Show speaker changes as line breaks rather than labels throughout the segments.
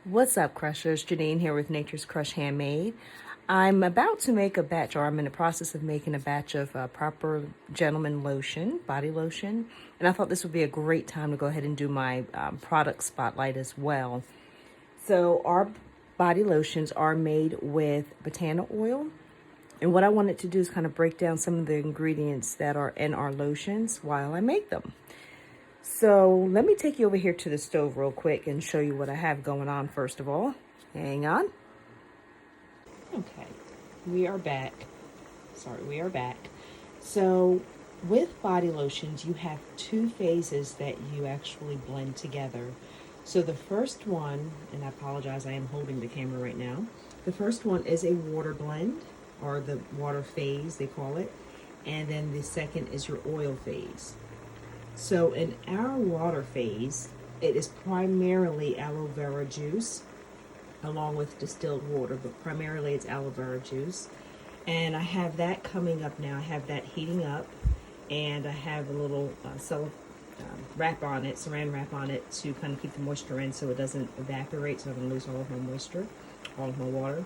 What's up, Crushers? Janine here with Nature's Crush Handmade. I'm about to make a batch, or I'm in the process of making a batch of proper gentleman lotion, body lotion. And I thought this would be a great time to go ahead and do my product spotlight as well. So our body lotions are made with Batana Oil. And what I wanted to do is kind of break down some of the ingredients that are in our lotions while I make them. So let me take you over here to the stove real quick and show you what I have going on first of all. Hang on. Okay, we are back. We are back. So with body lotions, you have two phases that you actually blend together. So the first one, and I apologize, I am holding the camera right now. The first one is a water blend, or the water phase, they call it. And then the second is your oil phase. So in our water phase, it is primarily aloe vera juice along with distilled water, but primarily it's aloe vera juice. And I have that coming up now. I have that heating up, and I have a little wrap on it, saran wrap on it to kind of keep the moisture in so it doesn't evaporate, so I don't lose all of my moisture, all of my water.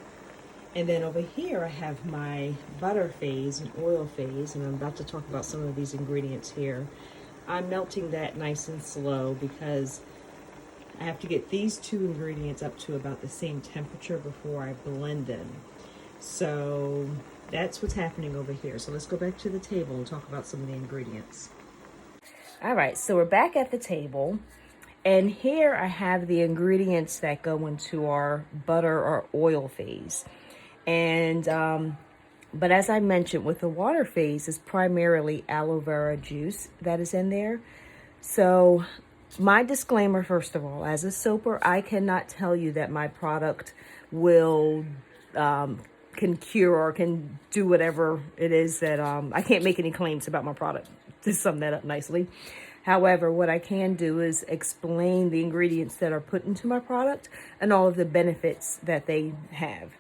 And then over here I have my butter phase and oil phase, and I'm about to talk about some of these ingredients here. I'm melting that nice and slow because I have to get these two ingredients up to about the same temperature before I blend them. So that's what's happening over here. So let's go back to the table and talk about some of the ingredients. All right, so we're back at the table. And here I have the ingredients that go into our butter or oil phase. And but as I mentioned, with the water phase, it's primarily aloe vera juice that is in there. So my disclaimer, first of all, as a soaper, I cannot tell you that my product will, can cure or can do whatever it is that, I can't make any claims about my product, to sum that up nicely. However, what I can do is explain the ingredients that are put into my product and all of the benefits that they have.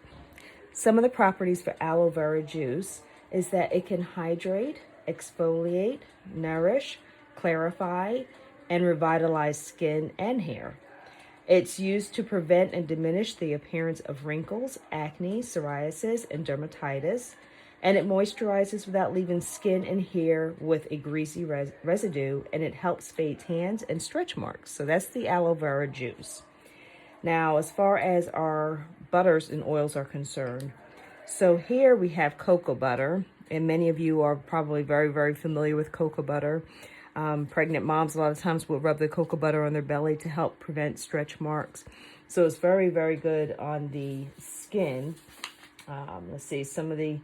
Some of the properties for aloe vera juice is that it can hydrate, exfoliate, nourish, clarify, and revitalize skin and hair. It's used to prevent and diminish the appearance of wrinkles, acne, psoriasis, and dermatitis. And it moisturizes without leaving skin and hair with a greasy residue, and it helps fade tans and stretch marks. So that's the aloe vera juice. Now, as far as our butters and oils are concerned, so here we have cocoa butter, and many of you are probably very, very familiar with cocoa butter. Pregnant moms a lot of times will rub the cocoa butter on their belly to help prevent stretch marks. So it's very, very good on the skin. Let's see, some of the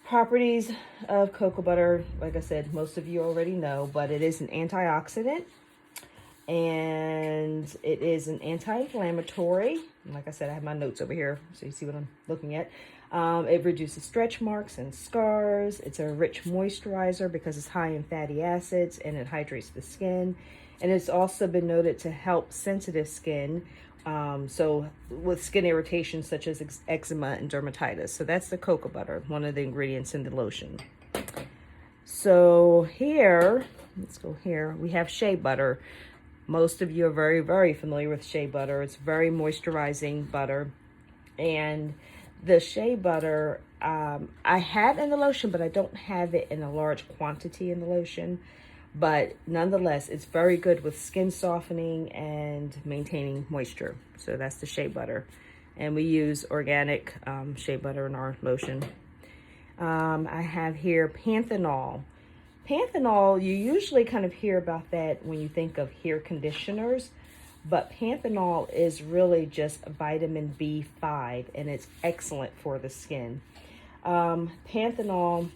properties of cocoa butter, like I said, most of you already know, but it is an antioxidant. And it is an anti-inflammatory. Like I said, I have my notes over here, so you see what I'm looking at. It reduces stretch marks and scars. It's a rich moisturizer because it's high in fatty acids, and it hydrates the skin. And it's also been noted to help sensitive skin, so with skin irritation such as eczema and dermatitis. So that's the cocoa butter, one of the ingredients in the lotion. So here, let's go here, we have shea butter. Most of you are very, very familiar with shea butter. It's very moisturizing butter. And the shea butter, I have in the lotion, but I don't have it in a large quantity in the lotion. But nonetheless, it's very good with skin softening and maintaining moisture. So that's the shea butter. And we use organic shea butter in our lotion. I have here panthenol. Panthenol, you usually kind of hear about that when you think of hair conditioners, but panthenol is really just vitamin B5, and it's excellent for the skin. Panthenol,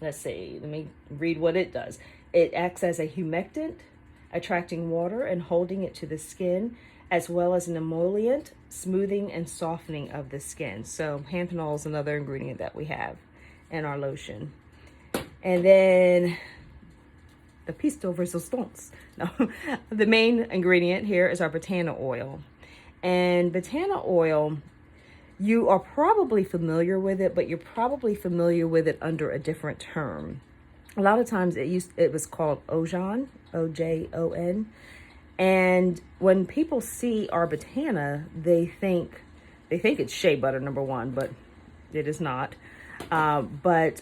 let's see, let me read what it does. It acts as a humectant, attracting water and holding it to the skin, as well as an emollient, smoothing and softening of the skin. So panthenol is another ingredient that we have in our lotion. And then the piece de resistance. No, the main ingredient here is our Batana oil. And Batana oil, you are probably familiar with it, but you're probably familiar with it under a different term. A lot of times it was called Ojon, O-J-O-N. And when people see our Batana, they think it's shea butter, number one, but it is not. But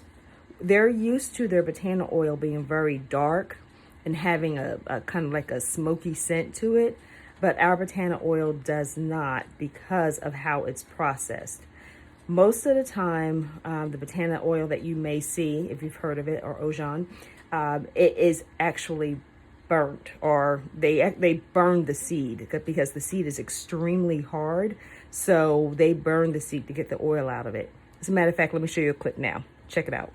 they're used to their Batana oil being very dark and having a kind of like a smoky scent to it. But our Batana oil does not, because of how it's processed. Most of the time, the Batana oil that you may see, if you've heard of it, or Ojan, it is actually burnt, or they burn the seed, because the seed is extremely hard. So they burn the seed to get the oil out of it. As a matter of fact, let me show you a clip now. Check it out.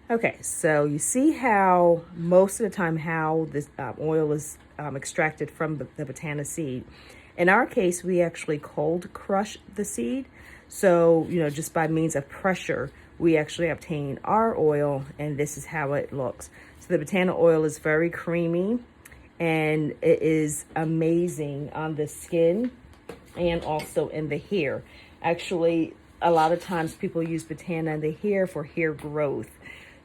Okay, so you see how most of the time how this oil is extracted from the Batana seed. In our case, we actually cold crush the seed. So, just by means of pressure, we actually obtain our oil, and this is how it looks. So the Batana oil is very creamy, and it is amazing on the skin and also in the hair. Actually, a lot of times people use Batana in the hair for hair growth.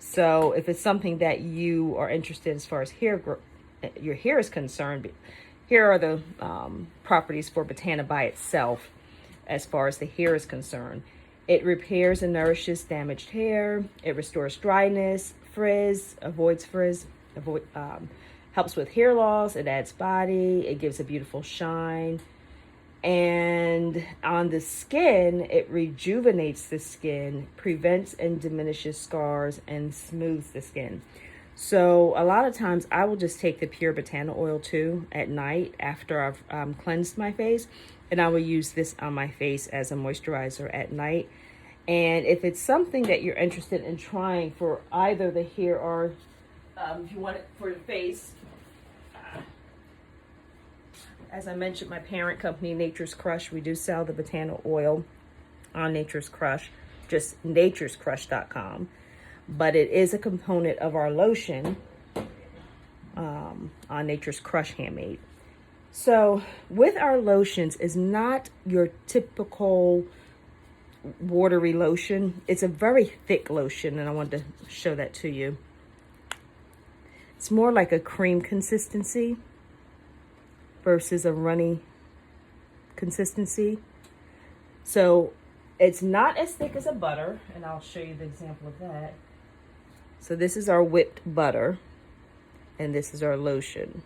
So if it's something that you are interested as far as your hair is concerned, here are the properties for Batana by itself as far as the hair is concerned. It repairs and nourishes damaged hair. It restores dryness, frizz, avoids frizz, helps with hair loss. It adds body. It gives a beautiful shine. And on the skin, it rejuvenates the skin, prevents and diminishes scars, and smooths the skin. So a lot of times I will just take the pure Batana oil too at night after I've cleansed my face, and I will use this on my face as a moisturizer at night. And if it's something that you're interested in trying for either the hair or if you want it for the face, as I mentioned, my parent company, Nature's Crush, we do sell the Batana oil on Nature's Crush, just naturescrush.com. But it is a component of our lotion on Nature's Crush Handmade. So with our lotions, is not your typical watery lotion. It's a very thick lotion, and I wanted to show that to you. It's more like a cream consistency versus a runny consistency. So it's not as thick as a butter, and I'll show you the example of that. So this is our whipped butter, and this is our lotion.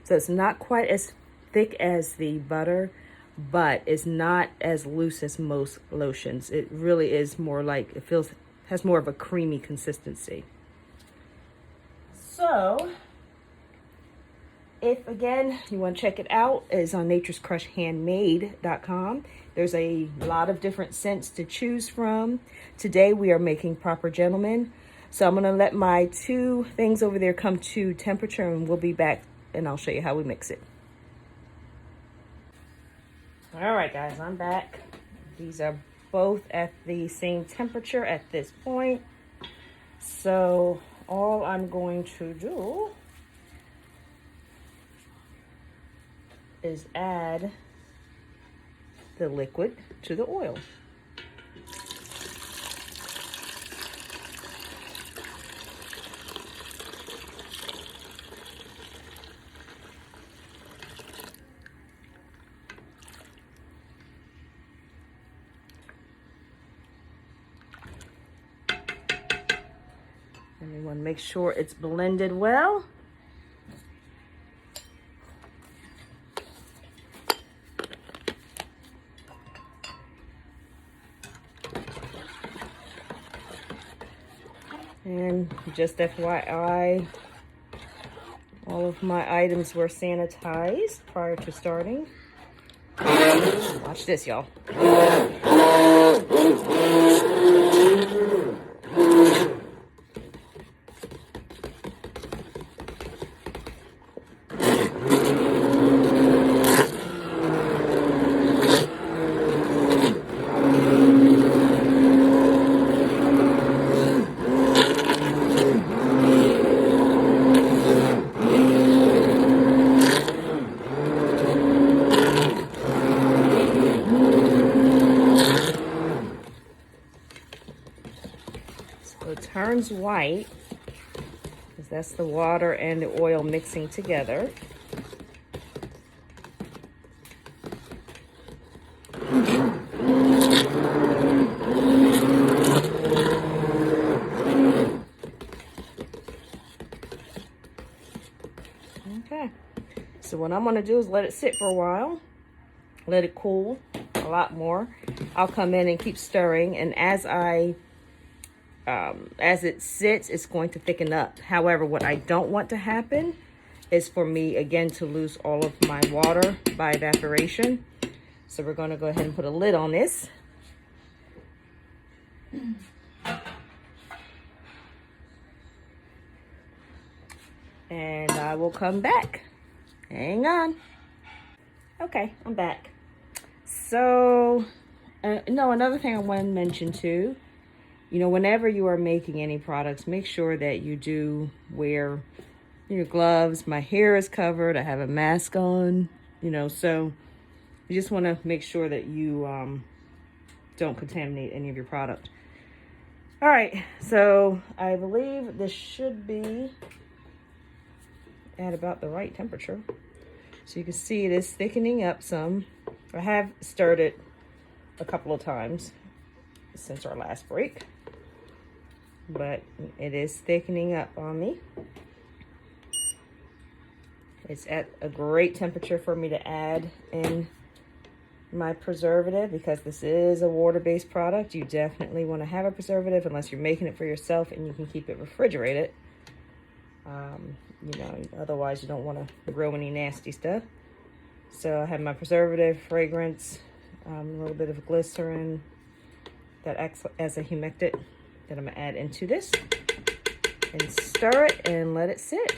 So it's not quite as thick as the butter, but it's not as loose as most lotions. It really is more like, has more of a creamy consistency. So if, again, you want to check it out, it's on naturescrushhandmade.com. There's a lot of different scents to choose from. Today we are making Proper Gentleman. So I'm going to let my two things over there come to temperature, and we'll be back, and I'll show you how we mix it. All right, guys, I'm back. These are both at the same temperature at this point. So all I'm going to do is add the liquid to the oil. And we want to make sure it's blended well. And just FYI, all of my items were sanitized prior to starting. Watch this, y'all. turns white, because that's the water and the oil mixing together. Okay, so what I'm going to do is let it sit for a while, let it cool a lot more. I'll come in and keep stirring, and as it sits, it's going to thicken up. However, what I don't want to happen is for me again to lose all of my water by evaporation. So we're going to go ahead and put a lid on this. And I will come back. Hang on. Okay, I'm back. So, another thing I want to mention too, whenever you are making any products, make sure that you do wear your gloves. My hair is covered. I have a mask on, so you just want to make sure that you don't contaminate any of your product. All right, so I believe this should be at about the right temperature. So you can see it is thickening up some. I have stirred it a couple of times since our last break, but it is thickening up on me. It's at a great temperature for me to add in my preservative, because this is a water-based product. You definitely want to have a preservative unless you're making it for yourself and you can keep it refrigerated. Otherwise you don't want to grow any nasty stuff. So I have my preservative, fragrance, a little bit of glycerin that acts as a humectant that I'm going to add into this, and stir it and let it sit.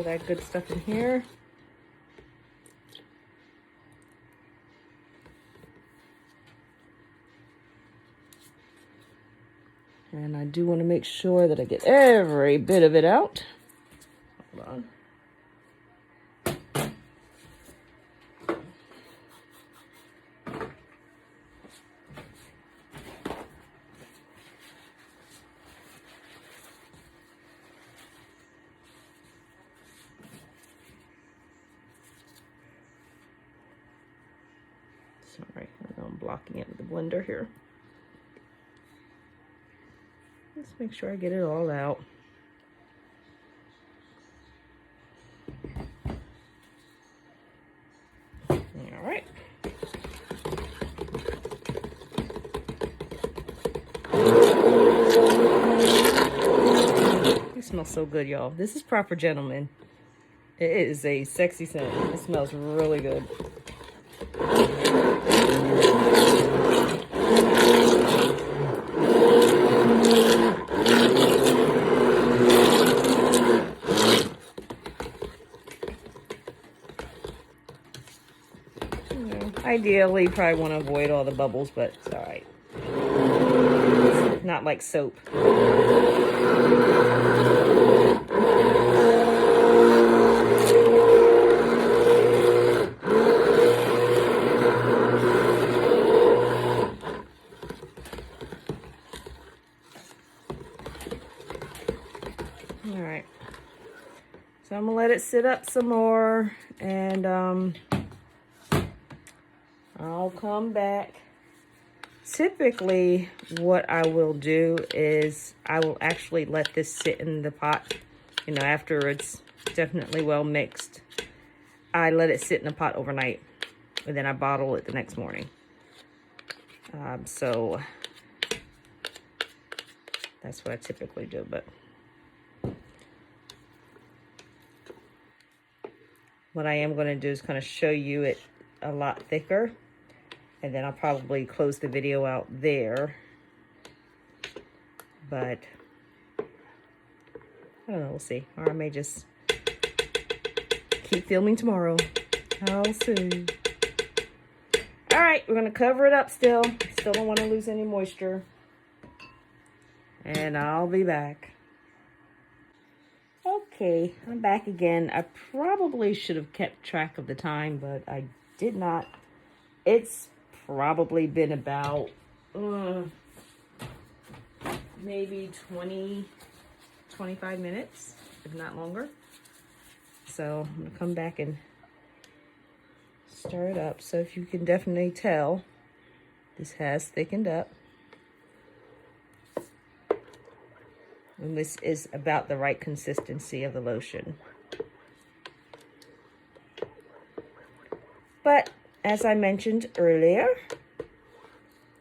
That good stuff in here. And I do want to make sure that I get every bit of it out. Hold on. Sorry, I know I'm blocking it with the blender here. Let's make sure I get it all out. All right. It smells so good, y'all. This is proper gentleman. It is a sexy scent. It smells really good. Ideally, you probably want to avoid all the bubbles, but it's all right. It's not like soap. All right. So I'm gonna let it sit up some more, and I'll come back. Typically, what I will do is I will actually let this sit in the pot, after it's definitely well mixed. I let it sit in the pot overnight, and then I bottle it the next morning. So that's what I typically do, but what I am going to do is kind of show you it a lot thicker. And then I'll probably close the video out there. But I don't know, we'll see. Or I may just keep filming tomorrow. I'll see. All right, we're gonna cover it up still. Still don't want to lose any moisture. And I'll be back. Okay, I'm back again. I probably should have kept track of the time, but I did not. It's probably been about maybe 25 minutes, if not longer. So I'm gonna come back and stir it up. So if you can definitely tell, this has thickened up. And this is about the right consistency of the lotion. But as I mentioned earlier,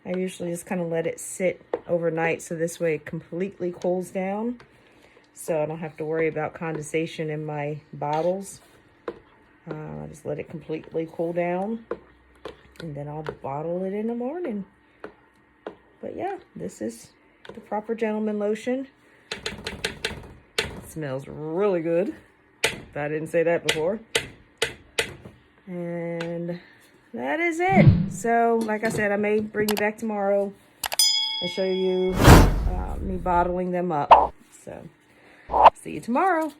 I usually just kind of let it sit overnight so this way it completely cools down. So I don't have to worry about condensation in my bottles. I just let it completely cool down. And then I'll bottle it in the morning. But yeah, this is the Proper Gentleman lotion. It smells really good. If I didn't say that before. And that is it. So, like I said, I may bring you back tomorrow and show you me bottling them up. So, see you tomorrow.